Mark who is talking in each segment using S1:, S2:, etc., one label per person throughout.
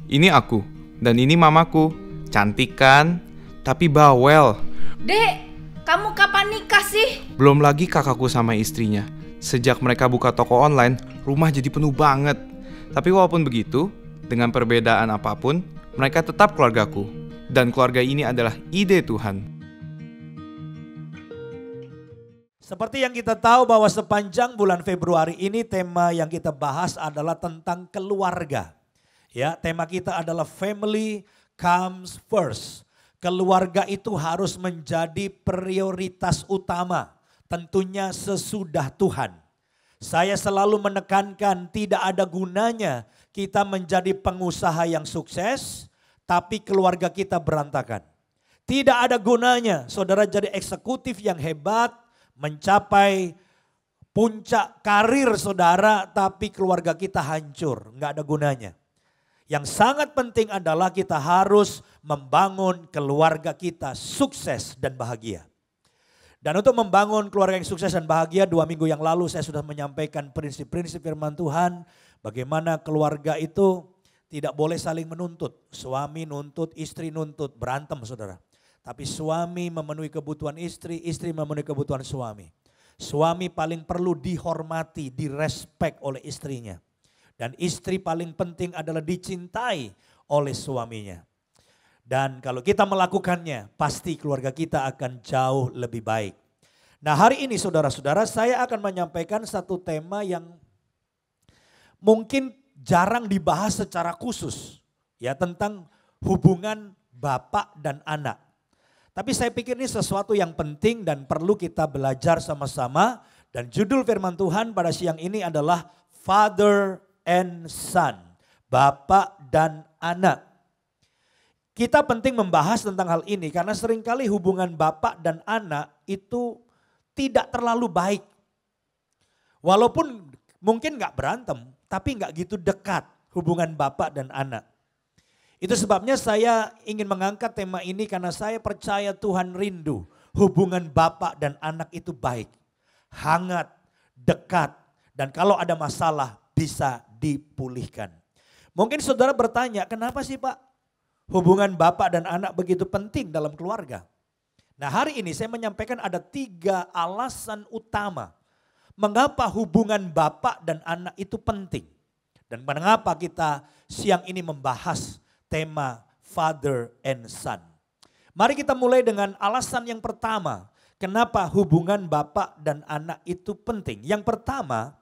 S1: Ini aku, dan ini mamaku. Cantik kan? Tapi bawel.
S2: Dek, kamu kapan nikah sih?
S1: Belum lagi kakakku sama istrinya. Sejak mereka buka toko online, rumah jadi penuh banget. Tapi walaupun begitu, dengan perbedaan apapun, mereka tetap keluargaku. Dan keluarga ini adalah ide Tuhan.
S3: Seperti yang kita tahu bahwa sepanjang bulan Februari ini tema yang kita bahas adalah tentang keluarga. Ya, tema kita adalah family comes first. Keluarga itu harus menjadi prioritas utama, tentunya sesudah Tuhan. Saya selalu menekankan tidak ada gunanya kita menjadi pengusaha yang sukses, tapi keluarga kita berantakan. Tidak ada gunanya saudara jadi eksekutif yang hebat, mencapai puncak karir saudara, tapi keluarga kita hancur, nggak ada gunanya. Yang sangat penting adalah kita harus membangun keluarga kita sukses dan bahagia. Dan untuk membangun keluarga yang sukses dan bahagia, 2 minggu yang lalu saya sudah menyampaikan prinsip-prinsip firman Tuhan. Bagaimana keluarga itu tidak boleh saling menuntut. Suami nuntut, istri nuntut, berantem saudara. Tapi suami memenuhi kebutuhan istri, istri memenuhi kebutuhan suami. Suami paling perlu dihormati, direspek oleh istrinya. Dan istri paling penting adalah dicintai oleh suaminya. Dan kalau kita melakukannya, pasti keluarga kita akan jauh lebih baik. Nah, hari ini saudara-saudara, saya akan menyampaikan satu tema yang mungkin jarang dibahas secara khusus. Ya, tentang hubungan bapak dan anak. Tapi saya pikir ini sesuatu yang penting dan perlu kita belajar sama-sama. Dan judul firman Tuhan pada siang ini adalah Father and Son, bapak dan anak. Kita penting membahas tentang hal ini karena seringkali hubungan bapak dan anak itu tidak terlalu baik. Walaupun mungkin gak berantem, tapi gak gitu dekat hubungan bapak dan anak. Itu sebabnya saya ingin mengangkat tema ini karena saya percaya Tuhan rindu hubungan bapak dan anak itu baik, hangat, dekat, dan kalau ada masalah bisa dipulihkan. Mungkin saudara bertanya, kenapa sih Pak hubungan bapak dan anak begitu penting dalam keluarga? Nah, hari ini saya menyampaikan ada 3 alasan utama mengapa hubungan bapak dan anak itu penting. Dan mengapa kita siang ini membahas tema Father and Son. Mari kita mulai dengan alasan yang pertama. Kenapa hubungan bapak dan anak itu penting? Yang pertama,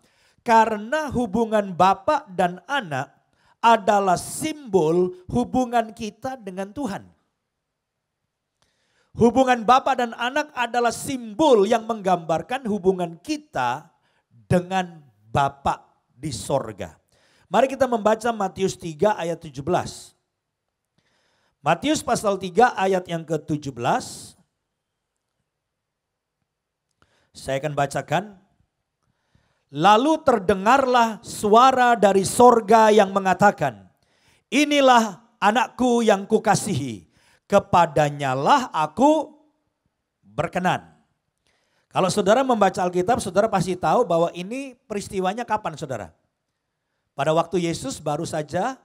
S3: karena hubungan bapak dan anak adalah simbol hubungan kita dengan Tuhan. Hubungan bapak dan anak adalah simbol yang menggambarkan hubungan kita dengan Bapa di sorga. Mari kita membaca Matius 3 ayat 17. Matius pasal 3 ayat yang ke-17. Saya akan bacakan. Lalu terdengarlah suara dari sorga yang mengatakan, inilah anakku yang kukasihi, kepadanyalah aku berkenan. Kalau saudara membaca Alkitab, saudara pasti tahu bahwa ini peristiwanya kapan saudara? Pada waktu Yesus baru saja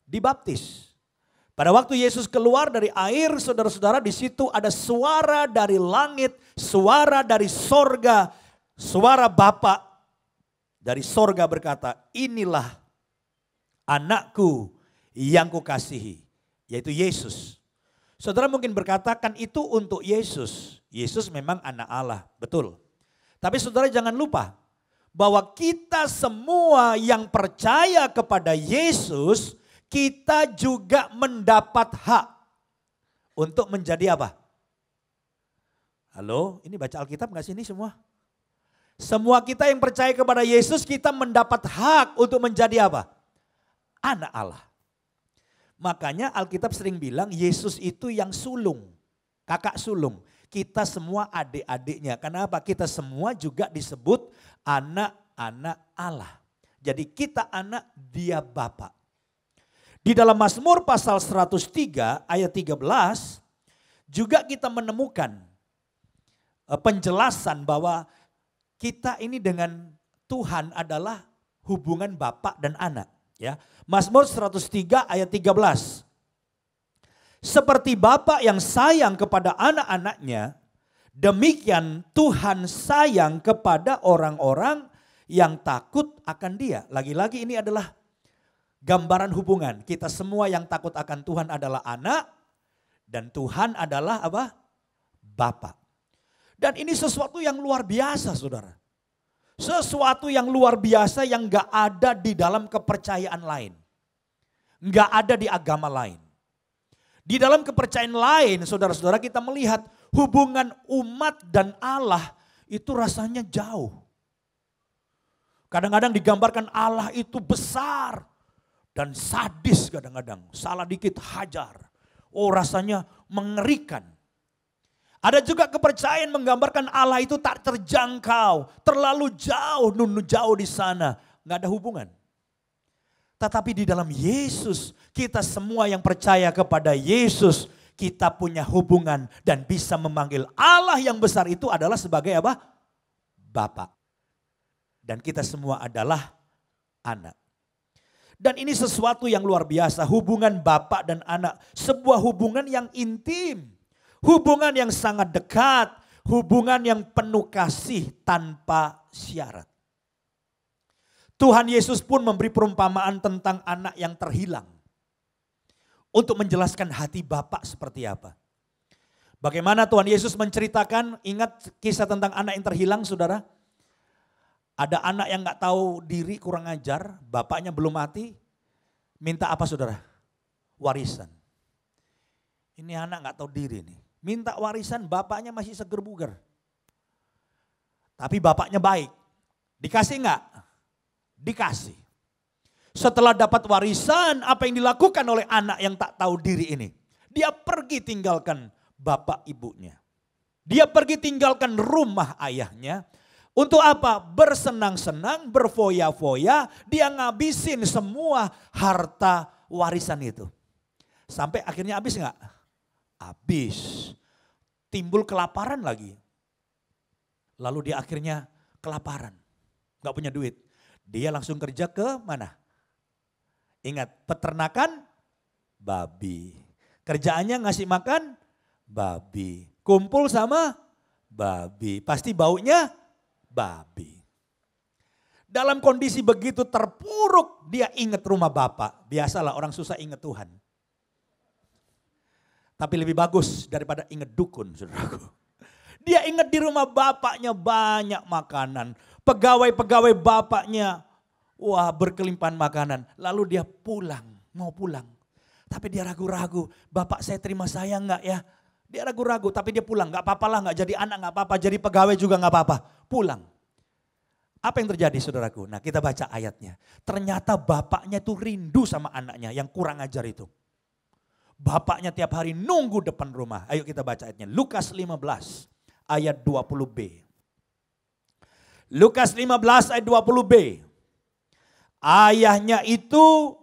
S3: dibaptis. Pada waktu Yesus keluar dari air, saudara-saudara, di situ ada suara dari langit, suara dari sorga, suara Bapa dari sorga berkata, inilah anakku yang kukasihi, yaitu Yesus. Saudara mungkin berkata, kan itu untuk Yesus. Yesus memang anak Allah, betul. Tapi saudara jangan lupa bahwa kita semua yang percaya kepada Yesus, kita juga mendapat hak untuk menjadi apa? Halo, ini baca Alkitab gak sih ini semua? Semua kita yang percaya kepada Yesus, kita mendapat hak untuk menjadi apa? Anak Allah. Makanya Alkitab sering bilang Yesus itu yang sulung, kakak sulung. Kita semua adik-adiknya. Kenapa? Kita semua juga disebut anak-anak Allah. Jadi kita anak, dia Bapa. Di dalam Mazmur pasal 103 ayat 13 juga kita menemukan penjelasan bahwa kita ini dengan Tuhan adalah hubungan bapak dan anak. Ya, Mazmur 103 ayat 13. Seperti Bapa yang sayang kepada anak-anaknya, demikian Tuhan sayang kepada orang-orang yang takut akan Dia. Lagi-lagi ini adalah gambaran hubungan. Kita semua yang takut akan Tuhan adalah anak dan Tuhan adalah apa? Bapa. Dan ini sesuatu yang luar biasa, saudara. Sesuatu yang luar biasa yang gak ada di dalam kepercayaan lain. Gak ada di agama lain. Di dalam kepercayaan lain, saudara-saudara, kita melihat hubungan umat dan Allah itu rasanya jauh. Kadang-kadang digambarkan Allah itu besar dan sadis kadang-kadang. Salah dikit hajar. Oh, rasanya mengerikan. Ada juga kepercayaan menggambarkan Allah itu tak terjangkau, terlalu jauh, jauh di sana, nggak ada hubungan. Tetapi di dalam Yesus, kita semua yang percaya kepada Yesus, kita punya hubungan dan bisa memanggil Allah yang besar itu adalah sebagai apa? Bapa. Dan kita semua adalah anak. Dan ini sesuatu yang luar biasa, hubungan Bapa dan anak, sebuah hubungan yang intim. Hubungan yang sangat dekat, hubungan yang penuh kasih tanpa syarat. Tuhan Yesus pun memberi perumpamaan tentang anak yang terhilang. Untuk menjelaskan hati Bapa seperti apa. Bagaimana Tuhan Yesus menceritakan, ingat kisah tentang anak yang terhilang saudara. Ada anak yang gak tahu diri, kurang ajar, bapaknya belum mati. Minta apa saudara? Warisan. Ini anak gak tahu diri nih. Minta warisan, bapaknya masih seger buger. Tapi bapaknya baik. Dikasih enggak? Dikasih. Setelah dapat warisan, apa yang dilakukan oleh anak yang tak tahu diri ini? Dia pergi tinggalkan bapak ibunya. Dia pergi tinggalkan rumah ayahnya. Untuk apa? Bersenang-senang, berfoya-foya. Dia ngabisin semua harta warisan itu. Sampai akhirnya habis enggak? Habis. Timbul kelaparan lagi. Lalu dia akhirnya kelaparan. Gak punya duit. Dia langsung kerja ke mana? Ingat, peternakan babi. Kerjaannya ngasih makan babi. Kumpul sama babi. Pasti baunya babi. Dalam kondisi begitu terpuruk, dia ingat rumah bapak. Biasalah orang susah ingat Tuhan. Tapi lebih bagus daripada ingat dukun, saudaraku. Dia ingat di rumah bapaknya banyak makanan. Pegawai-pegawai bapaknya, wah berkelimpahan makanan. Lalu dia pulang, mau pulang. Tapi dia ragu-ragu, bapak saya terima saya enggak ya? Dia ragu-ragu, tapi dia pulang. Enggak apa-apa lah, enggak jadi anak enggak apa-apa, jadi pegawai juga enggak apa-apa. Pulang. Apa yang terjadi saudaraku? Nah kita baca ayatnya. Ternyata bapaknya itu rindu sama anaknya yang kurang ajar itu. Bapaknya tiap hari nunggu depan rumah. Ayo kita baca ayatnya. Lukas 15 ayat 20b. Lukas 15 ayat 20b. Ayahnya itu,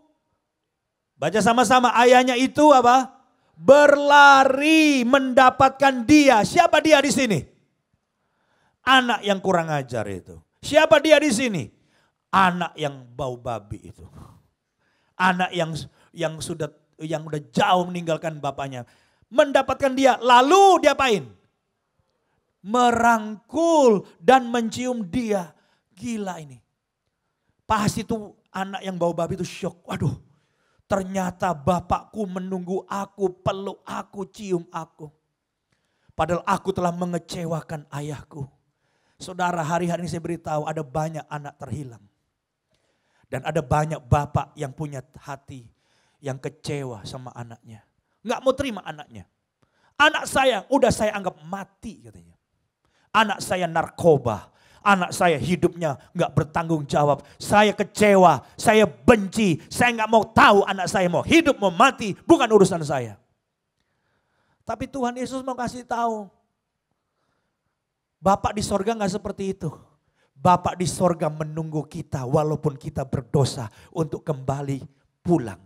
S3: baca sama-sama, ayahnya itu apa? Berlari mendapatkan dia. Siapa dia di sini? Anak yang kurang ajar itu. Siapa dia di sini? Anak yang bau babi itu. Anak yang udah jauh meninggalkan bapaknya. Mendapatkan dia, lalu diapain? Merangkul dan mencium dia. Gila ini. Pasti itu anak yang bau babi itu syok. Waduh, ternyata bapakku menunggu aku, peluk aku, cium aku. Padahal aku telah mengecewakan ayahku. Saudara, hari-hari ini saya beritahu ada banyak anak terhilang. Dan ada banyak bapak yang punya hati yang kecewa sama anaknya. Nggak mau terima anaknya. Anak saya udah saya anggap mati katanya. Anak saya narkoba. Anak saya hidupnya nggak bertanggung jawab. Saya kecewa, saya benci. Saya nggak mau tahu anak saya mau hidup mau mati. Bukan urusan saya. Tapi Tuhan Yesus mau kasih tahu. Bapak di sorga nggak seperti itu. Bapak di sorga menunggu kita walaupun kita berdosa untuk kembali pulang.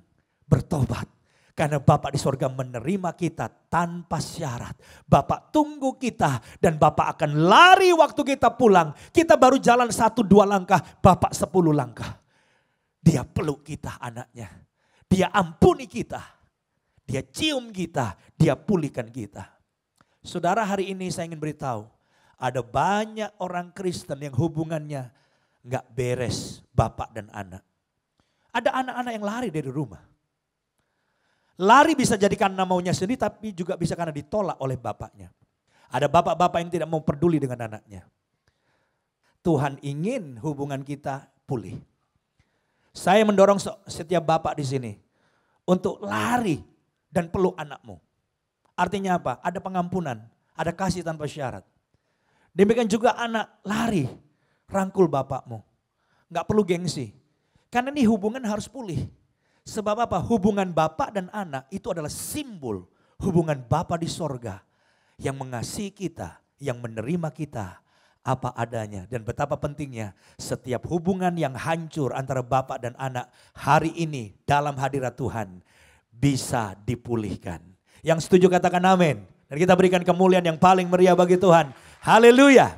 S3: Bertobat. Karena Bapak di sorga menerima kita tanpa syarat. Bapak tunggu kita dan Bapak akan lari waktu kita pulang. Kita baru jalan 1-2 langkah, Bapak 10 langkah. Dia peluk kita anaknya. Dia ampuni kita. Dia cium kita. Dia pulihkan kita. Saudara, hari ini saya ingin beritahu. Ada banyak orang Kristen yang hubungannya gak beres, bapak dan anak. Ada anak-anak yang lari dari rumah. Lari bisa jadi karena maunya sendiri, tapi juga bisa karena ditolak oleh bapaknya. Ada bapak-bapak yang tidak mau peduli dengan anaknya. Tuhan ingin hubungan kita pulih. Saya mendorong setiap bapak di sini untuk lari dan peluk anakmu. Artinya apa? Ada pengampunan, ada kasih tanpa syarat. Demikian juga anak lari, rangkul bapakmu. Gak perlu gengsi. Karena ini hubungan harus pulih. Sebab apa? Hubungan bapak dan anak itu adalah simbol hubungan Bapa di sorga yang mengasihi kita, yang menerima kita apa adanya. Dan betapa pentingnya setiap hubungan yang hancur antara bapak dan anak hari ini dalam hadirat Tuhan bisa dipulihkan. Yang setuju katakan amin. Dan kita berikan kemuliaan yang paling meriah bagi Tuhan. Haleluya.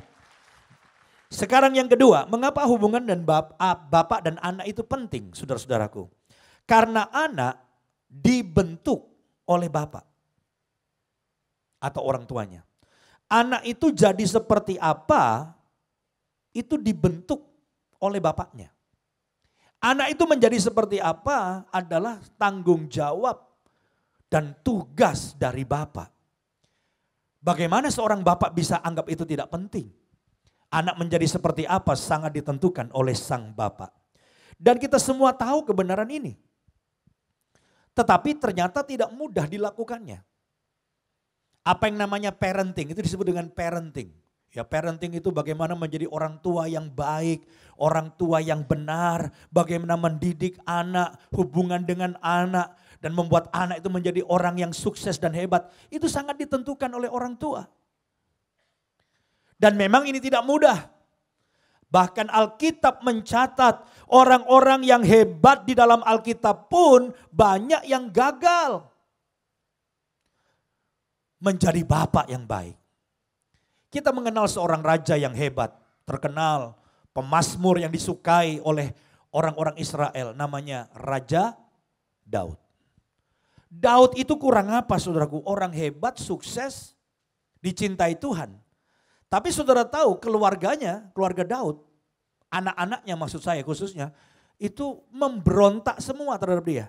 S3: Sekarang yang kedua, mengapa hubungan dan bapak dan anak itu penting, saudara-saudaraku? Karena anak dibentuk oleh bapak atau orang tuanya. Anak itu jadi seperti apa, itu dibentuk oleh bapaknya. Anak itu menjadi seperti apa adalah tanggung jawab dan tugas dari bapak. Bagaimana seorang bapak bisa anggap itu tidak penting? Anak menjadi seperti apa sangat ditentukan oleh sang bapak. Dan kita semua tahu kebenaran ini. Tetapi ternyata tidak mudah dilakukannya. Apa yang namanya parenting, itu disebut dengan parenting. Ya, parenting itu bagaimana menjadi orang tua yang baik, orang tua yang benar, bagaimana mendidik anak, hubungan dengan anak, dan membuat anak itu menjadi orang yang sukses dan hebat. Itu sangat ditentukan oleh orang tua. Dan memang ini tidak mudah. Bahkan Alkitab mencatat orang-orang yang hebat di dalam Alkitab pun banyak yang gagal menjadi bapak yang baik. Kita mengenal seorang raja yang hebat, terkenal, pemazmur yang disukai oleh orang-orang Israel, namanya Raja Daud. Daud itu kurang apa saudaraku? Orang hebat, sukses, dicintai Tuhan. Tapi saudara tahu keluarganya, keluarga Daud, anak-anaknya maksud saya khususnya, itu memberontak semua terhadap dia.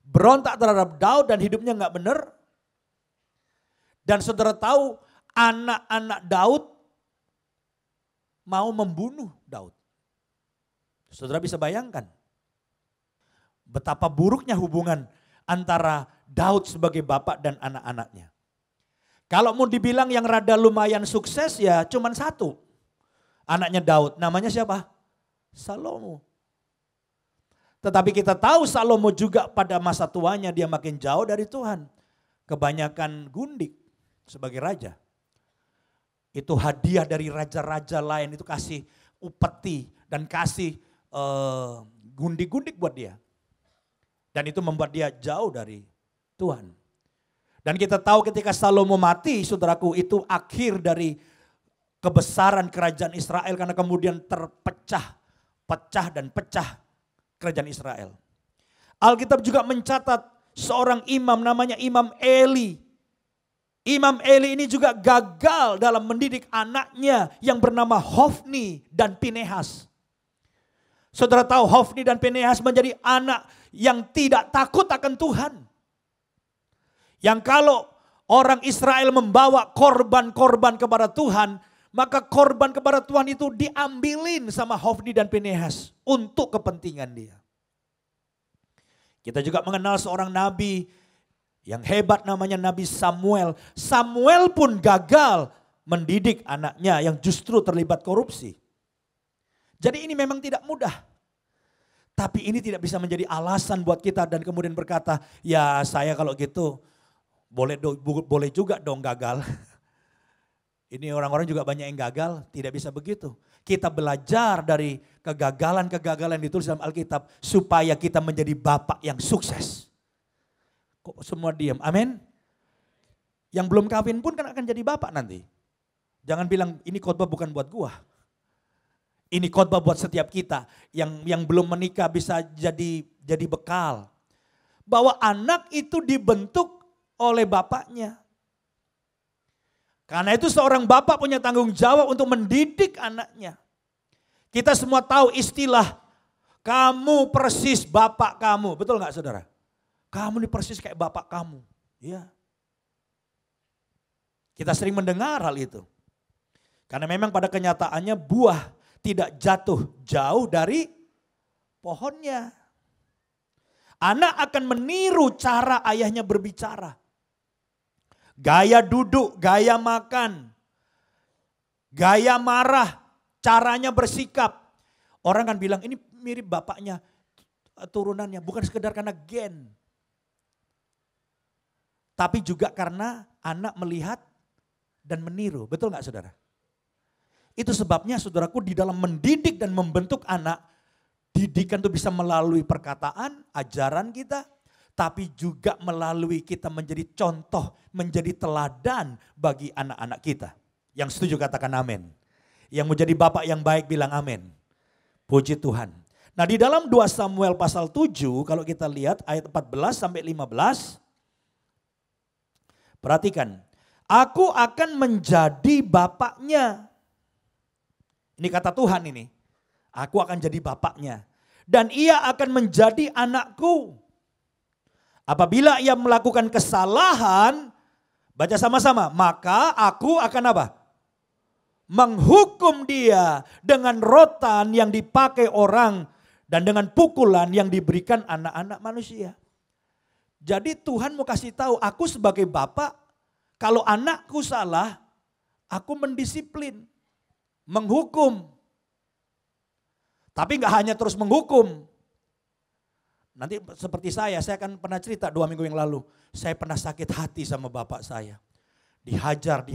S3: Berontak terhadap Daud dan hidupnya gak benar. Dan saudara tahu anak-anak Daud mau membunuh Daud. Saudara bisa bayangkan betapa buruknya hubungan antara Daud sebagai bapak dan anak-anaknya. Kalau mau dibilang yang rada lumayan sukses ya cuman satu. Anaknya Daud, namanya siapa? Salomo. Tetapi kita tahu Salomo juga pada masa tuanya dia makin jauh dari Tuhan. Kebanyakan gundik sebagai raja. Itu hadiah dari raja-raja lain, itu kasih upeti dan kasih gundik-gundik buat dia. Dan itu membuat dia jauh dari Tuhan. Dan kita tahu ketika Salomo mati, saudaraku, itu akhir dari kebesaran kerajaan Israel karena kemudian pecah kerajaan Israel. Alkitab juga mencatat seorang imam namanya Imam Eli. Imam Eli ini juga gagal dalam mendidik anaknya yang bernama Hofni dan Pinehas. Saudara tahu Hofni dan Pinehas menjadi anak yang tidak takut akan Tuhan. Yang kalau orang Israel membawa korban-korban kepada Tuhan, maka korban kepada Tuhan itu diambilin sama Hofni dan Pinehas untuk kepentingan dia. Kita juga mengenal seorang nabi yang hebat namanya Nabi Samuel. Samuel pun gagal mendidik anaknya yang justru terlibat korupsi. Jadi ini memang tidak mudah. Tapi ini tidak bisa menjadi alasan buat kita dan kemudian berkata, ya saya kalau gitu boleh juga dong gagal. Ini orang-orang juga banyak yang gagal, tidak bisa begitu. Kita belajar dari kegagalan-kegagalan yang ditulis dalam Alkitab supaya kita menjadi bapak yang sukses. Kok semua diam? Amin. Yang belum kawin pun kan akan jadi bapak nanti. Jangan bilang ini khotbah bukan buat gua. Ini khotbah buat setiap kita yang belum menikah bisa jadi bekal. Bahwa anak itu dibentuk oleh bapaknya. Karena itu seorang bapak punya tanggung jawab untuk mendidik anaknya. Kita semua tahu istilah kamu persis bapak kamu. Betul nggak saudara? Kamu ini persis kayak bapak kamu. Ya. Kita sering mendengar hal itu. Karena memang pada kenyataannya buah tidak jatuh jauh dari pohonnya. Anak akan meniru cara ayahnya berbicara. Gaya duduk, gaya makan, gaya marah, caranya bersikap. Orang kan bilang ini mirip bapaknya, turunannya. Bukan sekedar karena gen. Tapi juga karena anak melihat dan meniru. Betul gak saudara? Itu sebabnya saudaraku di dalam mendidik dan membentuk anak, didikan itu bisa melalui perkataan, ajaran kita, tapi juga melalui kita menjadi contoh, menjadi teladan bagi anak-anak kita. Yang setuju katakan amin. Yang menjadi bapak yang baik bilang amin. Puji Tuhan. Nah di dalam 2 Samuel pasal 7 kalau kita lihat ayat 14 sampai 15. Perhatikan. Aku akan menjadi bapaknya. Ini kata Tuhan ini. Aku akan jadi bapaknya. Dan ia akan menjadi anakku. Apabila ia melakukan kesalahan, baca sama-sama, maka aku akan apa? Menghukum dia dengan rotan yang dipakai orang dan dengan pukulan yang diberikan anak-anak manusia. Jadi Tuhan mau kasih tahu, aku sebagai bapak, kalau anakku salah, aku mendisiplin, menghukum. Tapi gak hanya terus menghukum. Nanti seperti saya kan pernah cerita 2 minggu yang lalu. Saya pernah sakit hati sama bapak saya. Dihajar,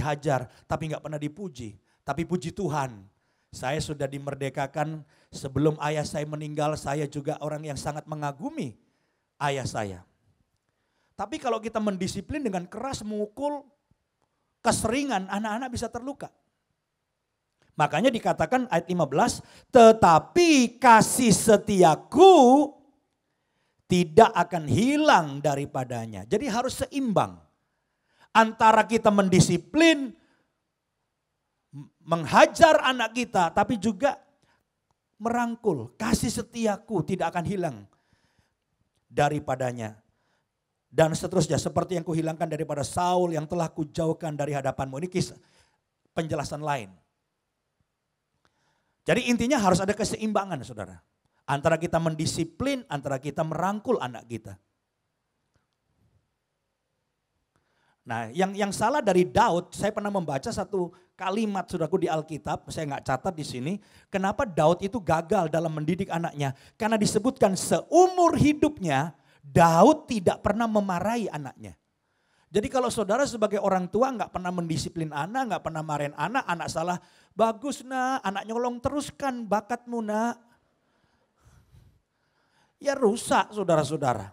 S3: tapi gak pernah dipuji. Tapi puji Tuhan, saya sudah dimerdekakan sebelum ayah saya meninggal. Saya juga orang yang sangat mengagumi ayah saya. Tapi kalau kita mendisiplin dengan keras, memukul, keseringan, anak-anak bisa terluka. Makanya dikatakan ayat 15, tetapi kasih setiaku tidak akan hilang daripadanya. Jadi harus seimbang. Antara kita mendisiplin, menghajar anak kita, tapi juga merangkul. Kasih setiaku tidak akan hilang daripadanya. Dan seterusnya, seperti yang kuhilangkan daripada Saul yang telah kujauhkan dari hadapanmu. Ini kisah penjelasan lain. Jadi intinya harus ada keseimbangan saudara. Antara kita mendisiplin, antara kita merangkul anak kita. Nah yang salah dari Daud, saya pernah membaca satu kalimat saudaraku di Alkitab, saya nggak catat di sini. Kenapa Daud itu gagal dalam mendidik anaknya? Karena disebutkan seumur hidupnya Daud tidak pernah memarahi anaknya. Jadi kalau saudara sebagai orang tua nggak pernah mendisiplin anak, nggak pernah marahin anak, anak salah, bagus nak, anak nyolong teruskan bakatmu nak. Ya rusak saudara-saudara.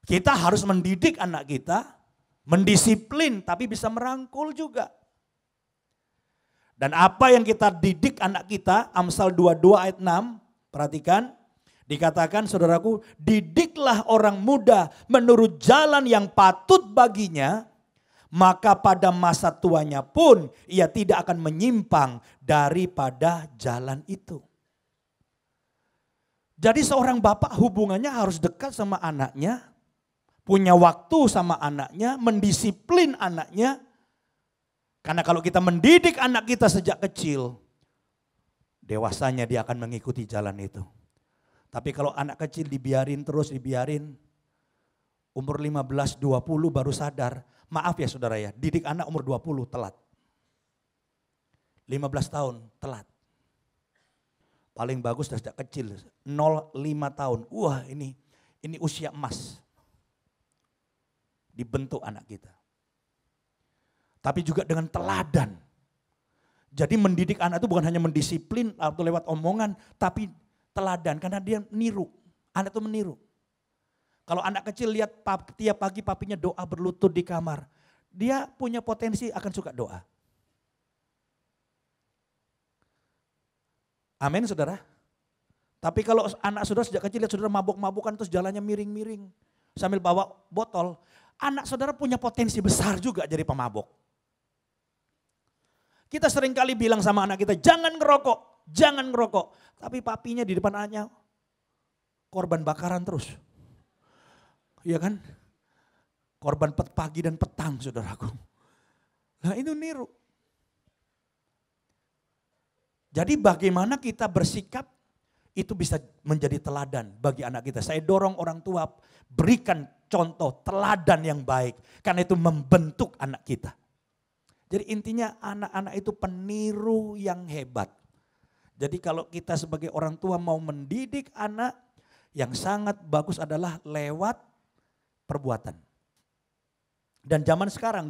S3: Kita harus mendidik anak kita, mendisiplin tapi bisa merangkul juga. Dan apa yang kita didik anak kita, Amsal 22 ayat 6, perhatikan. Dikatakan saudaraku, didiklah orang muda menurut jalan yang patut baginya, maka pada masa tuanya pun ia tidak akan menyimpang daripada jalan itu. Jadi seorang bapak hubungannya harus dekat sama anaknya, punya waktu sama anaknya, mendisiplin anaknya. Karena kalau kita mendidik anak kita sejak kecil, dewasanya dia akan mengikuti jalan itu. Tapi kalau anak kecil dibiarin terus, umur 15-20 baru sadar. Maaf ya saudara ya, didik anak umur 20 telat. 15 tahun telat. Paling bagus sejak kecil, 0-5 tahun. Wah ini usia emas. Dibentuk anak kita. Tapi juga dengan teladan. Jadi mendidik anak itu bukan hanya mendisiplin atau lewat omongan, tapi teladan karena dia niru. Anak itu meniru. Kalau anak kecil lihat tiap pagi papinya doa berlutut di kamar, dia punya potensi akan suka doa. Amin saudara. Tapi kalau anak saudara sejak kecil lihat saudara mabuk-mabukan terus jalannya miring-miring sambil bawa botol, anak saudara punya potensi besar juga jadi pemabuk. Kita sering kali bilang sama anak kita, jangan ngerokok, jangan ngerokok. Tapi papinya di depan anaknya korban bakaran terus. Iya kan? Korban pagi dan petang saudaraku. Nah itu niru. Jadi bagaimana kita bersikap itu bisa menjadi teladan bagi anak kita. Saya dorong orang tua berikan contoh teladan yang baik. Karena itu membentuk anak kita. Jadi intinya anak-anak itu peniru yang hebat. Jadi kalau kita sebagai orang tua mau mendidik anak, yang sangat bagus adalah lewat perbuatan. Dan zaman sekarang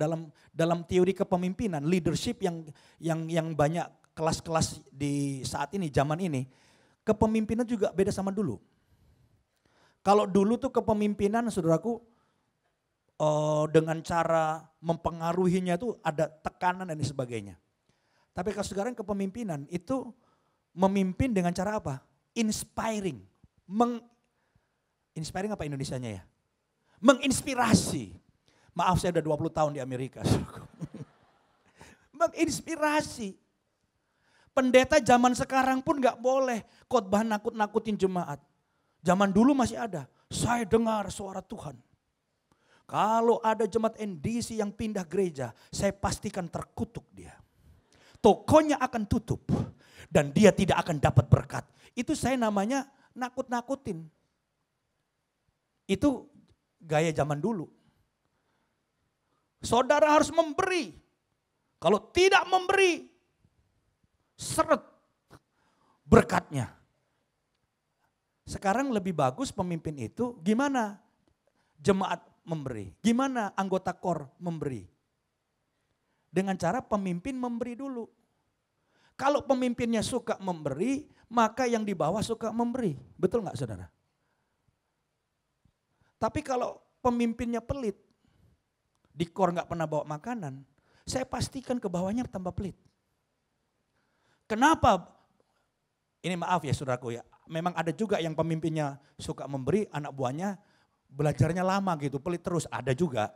S3: dalam teori kepemimpinan, leadership yang banyak kelas-kelas di saat ini, zaman ini, kepemimpinan juga beda sama dulu. Kalau dulu tuh kepemimpinan saudaraku dengan cara mempengaruhinya tuh ada tekanan dan sebagainya. Tapi kalau sekarang kepemimpinan itu memimpin dengan cara apa? Inspiring. Inspiring apa Indonesianya ya? Menginspirasi. Maaf saya udah 20 tahun di Amerika. Menginspirasi. Pendeta zaman sekarang pun gak boleh khotbah nakut-nakutin jemaat. Zaman dulu masih ada. Saya dengar suara Tuhan. Kalau ada jemaat NDC yang pindah gereja, saya pastikan terkutuk dia. Tokonya akan tutup dan dia tidak akan dapat berkat. Itu saya namanya nakut-nakutin. Itu gaya zaman dulu. Saudara harus memberi. Kalau tidak memberi, seret berkatnya. Sekarang lebih bagus pemimpin itu gimana jemaat memberi. Gimana anggota KOR memberi. Dengan cara pemimpin memberi dulu. Kalau pemimpinnya suka memberi, maka yang di bawah suka memberi. Betul nggak saudara? Tapi kalau pemimpinnya pelit, di KOR nggak pernah bawa makanan, saya pastikan ke bawahnya tambah pelit. Kenapa? Ini maaf ya saudaraku ya, memang ada juga yang pemimpinnya suka memberi, anak buahnya belajarnya lama gitu, pelit terus, ada juga.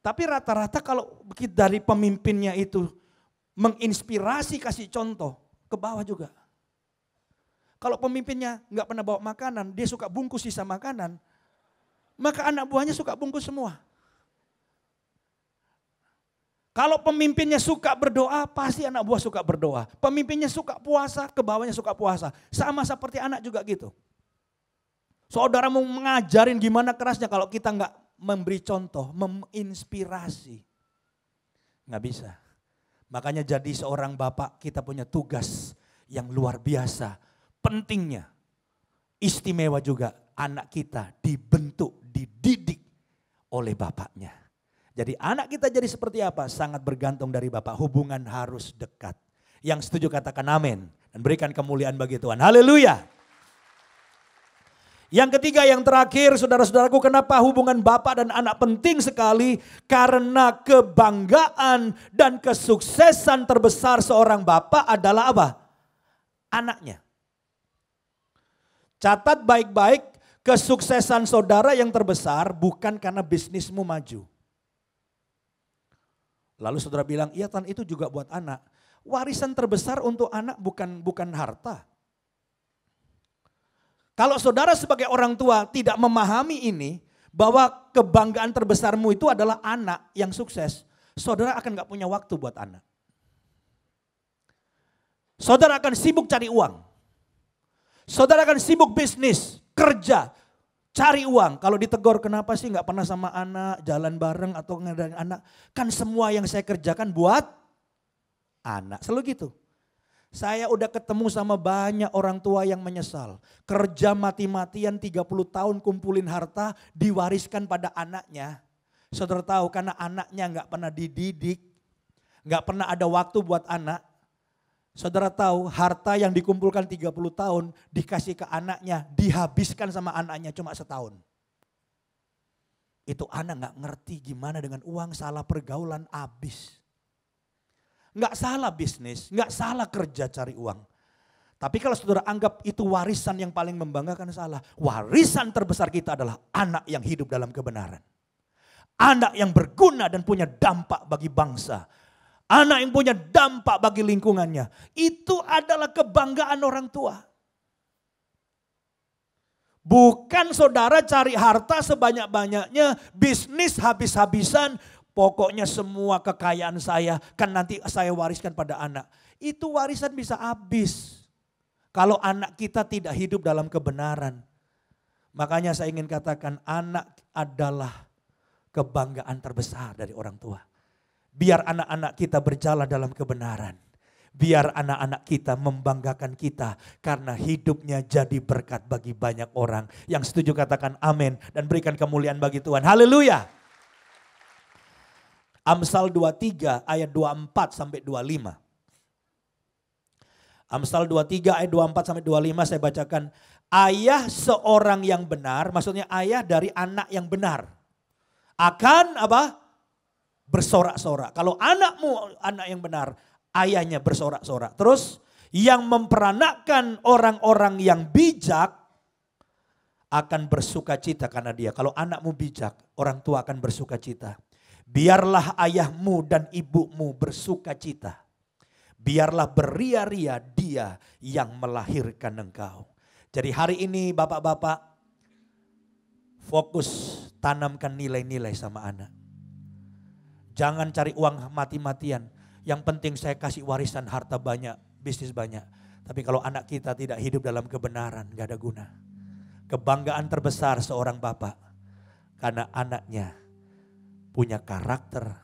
S3: Tapi rata-rata kalau dari pemimpinnya itu menginspirasi, kasih contoh, ke bawah juga. Kalau pemimpinnya nggak pernah bawa makanan, dia suka bungkus sisa makanan, maka anak buahnya suka bungkus semua. Kalau pemimpinnya suka berdoa, pasti anak buah suka berdoa. Pemimpinnya suka puasa, ke bawahnya suka puasa. Sama seperti anak juga gitu. Saudara mau mengajarin gimana kerasnya kalau kita nggak memberi contoh, menginspirasi. Nggak bisa. Makanya jadi seorang bapak kita punya tugas yang luar biasa. Pentingnya, istimewa juga anak kita dibentuk, dididik oleh bapaknya. Jadi anak kita jadi seperti apa? Sangat bergantung dari bapak. Hubungan harus dekat. Yang setuju katakan amin. Dan berikan kemuliaan bagi Tuhan. Haleluya. Yang ketiga, yang terakhir, saudara-saudaraku, kenapa hubungan bapak dan anak penting sekali? Karena kebanggaan dan kesuksesan terbesar seorang bapak adalah apa? Anaknya. Catat baik-baik, kesuksesan saudara yang terbesar bukan karena bisnismu maju. Lalu saudara bilang, iya Tan, itu juga buat anak. Warisan terbesar untuk anak bukan harta. Kalau saudara sebagai orang tua tidak memahami ini, bahwa kebanggaan terbesarmu itu adalah anak yang sukses, saudara akan gak punya waktu buat anak. Saudara akan sibuk cari uang. Saudara akan sibuk bisnis, kerja, cari uang. Kalau ditegur, kenapa sih gak pernah sama anak, jalan bareng atau ngadain anak. Kan semua yang saya kerjakan buat anak. Selalu gitu. Saya udah ketemu sama banyak orang tua yang menyesal. Kerja mati-matian 30 tahun kumpulin harta, diwariskan pada anaknya. Saudara tahu karena anaknya gak pernah dididik, gak pernah ada waktu buat anak. Saudara tahu harta yang dikumpulkan 30 tahun dikasih ke anaknya, dihabiskan sama anaknya cuma setahun. Itu anak gak ngerti gimana dengan uang, salah pergaulan, habis. Gak salah bisnis, gak salah kerja cari uang. Tapi kalau saudara anggap itu warisan yang paling membanggakan, salah. Warisan terbesar kita adalah anak yang hidup dalam kebenaran. Anak yang berguna dan punya dampak bagi bangsa. Anak yang punya dampak bagi lingkungannya. Itu adalah kebanggaan orang tua. Bukan saudara cari harta sebanyak-banyaknya, bisnis habis-habisan. Pokoknya semua kekayaan saya kan nanti saya wariskan pada anak. Itu warisan bisa habis. Kalau anak kita tidak hidup dalam kebenaran. Makanya saya ingin katakan anak adalah kebanggaan terbesar dari orang tua. Biar anak-anak kita berjalan dalam kebenaran. Biar anak-anak kita membanggakan kita. Karena hidupnya jadi berkat bagi banyak orang. Yang setuju katakan amin. Dan berikan kemuliaan bagi Tuhan. Haleluya. Amsal 23 ayat 24 sampai 25. Amsal 23 ayat 24 sampai 25 saya bacakan. Ayah seorang yang benar, maksudnya ayah dari anak yang benar. Akan apa? Bersorak-sorak. Kalau anakmu anak yang benar, ayahnya bersorak-sorak. Terus yang memperanakkan orang-orang yang bijak akan bersuka cita karena dia. Kalau anakmu bijak, orang tua akan bersuka cita. Biarlah ayahmu dan ibumu bersuka cita. Biarlah beria-ria dia yang melahirkan engkau. Jadi hari ini bapak-bapak fokus tanamkan nilai-nilai sama anak. Jangan cari uang mati-matian. Yang penting saya kasih warisan harta banyak, bisnis banyak. Tapi kalau anak kita tidak hidup dalam kebenaran, gak ada guna. Kebanggaan terbesar seorang bapak. Karena anaknya punya karakter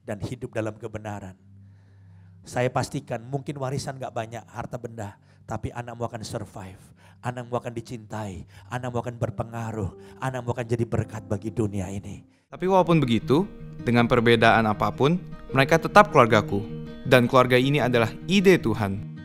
S3: dan hidup dalam kebenaran. Saya pastikan mungkin warisan gak banyak harta benda. Tapi anakmu akan survive. Anakmu akan dicintai. Anakmu akan berpengaruh. Anakmu akan jadi berkat bagi dunia ini.
S1: Tapi walaupun begitu, dengan perbedaan apapun, mereka tetap keluargaku. Dan keluarga ini adalah ide Tuhan.